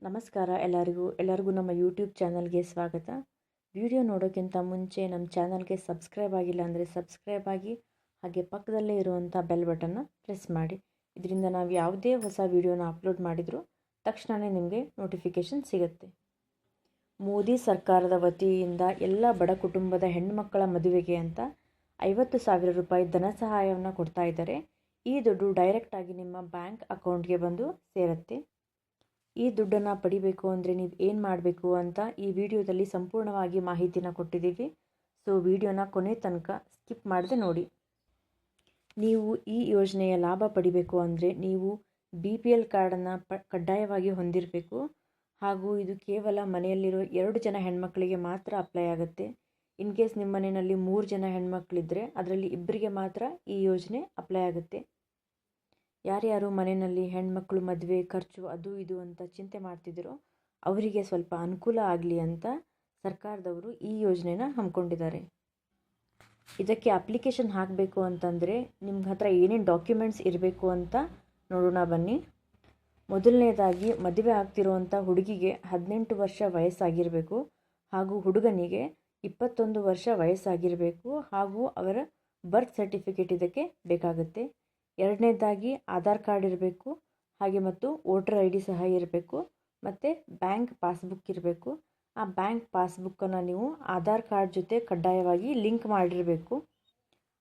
ನಮಸ್ಕಾರ ಎಲ್ಲರಿಗೂ ನಮ್ಮ ಯೂಟ್ಯೂಬ್ ಚಾನಲ್ಗೆ ಸ್ವಾಗತ. ವಿಡಿಯೋ ನೋಡೋಕ್ಕಿಂತ ಮುಂಚೆ ನಮ್ಮ ಚಾನಲ್ಗೆ ಸಬ್ಸ್ಕ್ರೈಬ್ ಆಗಿಲ್ಲ ಅಂದರೆ ಸಬ್ಸ್ಕ್ರೈಬ್ ಆಗಿ, ಹಾಗೆ ಪಕ್ಕದಲ್ಲೇ ಇರುವಂಥ ಬೆಲ್ ಬಟನ್ನ ಪ್ರೆಸ್ ಮಾಡಿ. ಇದರಿಂದ ನಾವು ಯಾವುದೇ ಹೊಸ ವಿಡಿಯೋನ ಅಪ್ಲೋಡ್ ಮಾಡಿದರೂ ತಕ್ಷಣವೇ ನಿಮಗೆ ನೋಟಿಫಿಕೇಷನ್ ಸಿಗುತ್ತೆ. ಮೋದಿ ಸರ್ಕಾರದ ವತಿಯಿಂದ ಎಲ್ಲ ಬಡ ಕುಟುಂಬದ ಹೆಣ್ಣುಮಕ್ಕಳ ಮದುವೆಗೆ ಅಂತ 50,000 ರೂಪಾಯಿ ಧನ ಸಹಾಯವನ್ನು ಕೊಡ್ತಾ ಇದ್ದಾರೆ. ಈ ದುಡ್ಡು ಡೈರೆಕ್ಟಾಗಿ ನಿಮ್ಮ ಬ್ಯಾಂಕ್ ಅಕೌಂಟ್ಗೆ ಬಂದು ಸೇರುತ್ತೆ. ಈ ದುಡ್ಡನ್ನು ಪಡಿಬೇಕು ಅಂದರೆ ನೀವು ಏನು ಮಾಡಬೇಕು ಅಂತ ಈ ವಿಡಿಯೋದಲ್ಲಿ ಸಂಪೂರ್ಣವಾಗಿ ಮಾಹಿತಿನ ಕೊಟ್ಟಿದ್ದೀವಿ. ಸೊ ವಿಡಿಯೋನ ಕೊನೆ ತನಕ ಸ್ಕಿಪ್ ಮಾಡದೆ ನೋಡಿ. ನೀವು ಈ ಯೋಜನೆಯ ಲಾಭ ಪಡಿಬೇಕು ಅಂದರೆ ನೀವು BPL ಕಾರ್ಡನ್ನು ಕಡ್ಡಾಯವಾಗಿ ಹೊಂದಿರಬೇಕು. ಹಾಗೂ ಇದು ಕೇವಲ ಮನೆಯಲ್ಲಿರೋ 2 ಜನ ಹೆಣ್ಮಕ್ಳಿಗೆ ಮಾತ್ರ ಅಪ್ಲೈ ಆಗುತ್ತೆ. ಇನ್ ಕೇಸ್ ನಿಮ್ಮ ಮನೆಯಲ್ಲಿ 3 ಜನ ಹೆಣ್ಮಕ್ಳಿದ್ರೆ ಅದರಲ್ಲಿ ಇಬ್ಬರಿಗೆ ಮಾತ್ರ ಈ ಯೋಜನೆ ಅಪ್ಲೈ ಆಗುತ್ತೆ. ಯಾರ್ಯಾರು ಮನೆಯಲ್ಲಿ ಹೆಣ್ಮಕ್ಳು ಮದುವೆ ಖರ್ಚು ಅದು ಇದು ಅಂತ ಚಿಂತೆ ಮಾಡ್ತಿದ್ದೀರೋ ಅವರಿಗೆ ಸ್ವಲ್ಪ ಅನುಕೂಲ ಆಗಲಿ ಅಂತ ಸರ್ಕಾರದವರು ಈ ಯೋಜನೆನ ಹಮ್ಮಿಕೊಂಡಿದ್ದಾರೆ. ಇದಕ್ಕೆ ಅಪ್ಲಿಕೇಶನ್ ಹಾಕಬೇಕು ಅಂತಂದರೆ ನಿಮ್ಮ ಹತ್ರ ಏನೇನು ಡಾಕ್ಯುಮೆಂಟ್ಸ್ ಇರಬೇಕು ಅಂತ ನೋಡೋಣ ಬನ್ನಿ. ಮೊದಲನೇದಾಗಿ ಮದುವೆ ಆಗ್ತಿರುವಂಥ ಹುಡುಗಿಗೆ 18 ವರ್ಷ ವಯಸ್ಸಾಗಿರಬೇಕು ಹಾಗೂ ಹುಡುಗನಿಗೆ 21 ವರ್ಷ ವಯಸ್ಸಾಗಿರಬೇಕು ಹಾಗೂ ಅವರ ಬರ್ತ್ ಸರ್ಟಿಫಿಕೇಟ್ ಇದಕ್ಕೆ ಬೇಕಾಗುತ್ತೆ. ಎರಡನೇದಾಗಿ ಆಧಾರ್ ಕಾರ್ಡ್ ಇರಬೇಕು, ಹಾಗೆ ಮತ್ತು ವೋಟರ್ ID ಸಹ ಇರಬೇಕು, ಮತ್ತು ಬ್ಯಾಂಕ್ ಪಾಸ್ಬುಕ್ ಇರಬೇಕು. ಆ ಬ್ಯಾಂಕ್ ಪಾಸ್ಬುಕ್ಕನ್ನು ನೀವು ಆಧಾರ್ ಕಾರ್ಡ್ ಜೊತೆ ಕಡ್ಡಾಯವಾಗಿ ಲಿಂಕ್ ಮಾಡಿರಬೇಕು.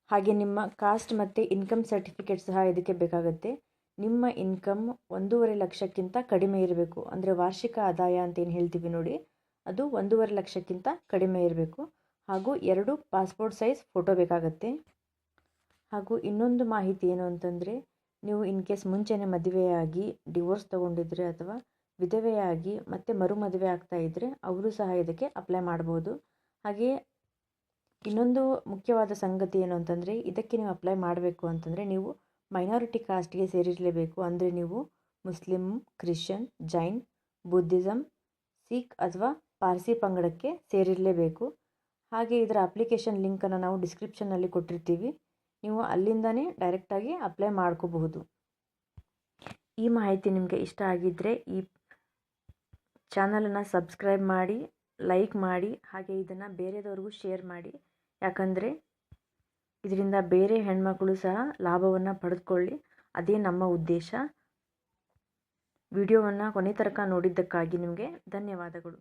ಹಾಗೆ ನಿಮ್ಮ ಕಾಸ್ಟ್ ಮತ್ತು ಇನ್ಕಮ್ ಸರ್ಟಿಫಿಕೇಟ್ ಸಹ ಇದಕ್ಕೆ ಬೇಕಾಗುತ್ತೆ. ನಿಮ್ಮ ಇನ್ಕಮ್ 1.5 ಲಕ್ಷಕ್ಕಿಂತ ಕಡಿಮೆ ಇರಬೇಕು. ಅಂದರೆ ವಾರ್ಷಿಕ ಆದಾಯ ಅಂತ ಏನು ಹೇಳ್ತೀವಿ ನೋಡಿ, ಅದು 1.5 ಲಕ್ಷಕ್ಕಿಂತ ಕಡಿಮೆ ಇರಬೇಕು. ಹಾಗೂ 2 ಪಾಸ್ಪೋರ್ಟ್ ಸೈಜ್ ಫೋಟೋ ಬೇಕಾಗುತ್ತೆ. ಹಾಗೂ ಇನ್ನೊಂದು ಮಾಹಿತಿ ಏನು ಅಂತಂದರೆ, ನೀವು ಇನ್ ಕೇಸ್ ಮುಂಚೆನೇ ಮದುವೆಯಾಗಿ ಡಿವೋರ್ಸ್ ತೊಗೊಂಡಿದ್ರೆ ಅಥವಾ ವಿಧವೆಯಾಗಿ ಮತ್ತೆ ಮರುಮದುವೆ ಆಗ್ತಾ ಇದ್ದರೆ ಅವರು ಸಹ ಇದಕ್ಕೆ ಅಪ್ಲೈ ಮಾಡ್ಬೋದು. ಹಾಗೆಯೇ ಇನ್ನೊಂದು ಮುಖ್ಯವಾದ ಸಂಗತಿ ಏನು ಅಂತಂದರೆ, ಇದಕ್ಕೆ ನೀವು ಅಪ್ಲೈ ಮಾಡಬೇಕು ಅಂತಂದರೆ ನೀವು ಮೈನಾರಿಟಿ ಕಾಸ್ಟ್ಗೆ ಸೇರಿರಲೇಬೇಕು. ಅಂದರೆ ನೀವು Muslim, Christian, Jain, Buddhism, Sikh ಅಥವಾ ಪಾರ್ಸಿ ಪಂಗಡಕ್ಕೆ ಸೇರಿರಲೇಬೇಕು. ಹಾಗೆ ಇದರ ಅಪ್ಲಿಕೇಶನ್ ಲಿಂಕನ್ನು ನಾವು ಡಿಸ್ಕ್ರಿಪ್ಷನ್ನಲ್ಲಿ ಕೊಟ್ಟಿರ್ತೀವಿ. ನೀವು ಅಲ್ಲಿಂದನೇ ಡೈರೆಕ್ಟಾಗಿ ಅಪ್ಲೈ ಮಾಡ್ಕೋಬಹುದು. ಈ ಮಾಹಿತಿ ನಿಮಗೆ ಇಷ್ಟ ಆಗಿದ್ದರೆ ಈ ಚಾನಲನ್ನು ಸಬ್ಸ್ಕ್ರೈಬ್ ಮಾಡಿ, ಲೈಕ್ ಮಾಡಿ, ಹಾಗೆ ಇದನ್ನು ಬೇರೆದವ್ರಿಗೂ ಶೇರ್ ಮಾಡಿ. ಯಾಕಂದರೆ ಇದರಿಂದ ಬೇರೆ ಹೆಣ್ಮಕ್ಳು ಸಹ ಲಾಭವನ್ನು ಪಡೆದುಕೊಳ್ಳಿ. ಅದೇ ನಮ್ಮ ಉದ್ದೇಶ. ವಿಡಿಯೋವನ್ನು ಕೊನೆ ತನಕ ನೋಡಿದ್ದಕ್ಕಾಗಿ ನಿಮಗೆ ಧನ್ಯವಾದಗಳು.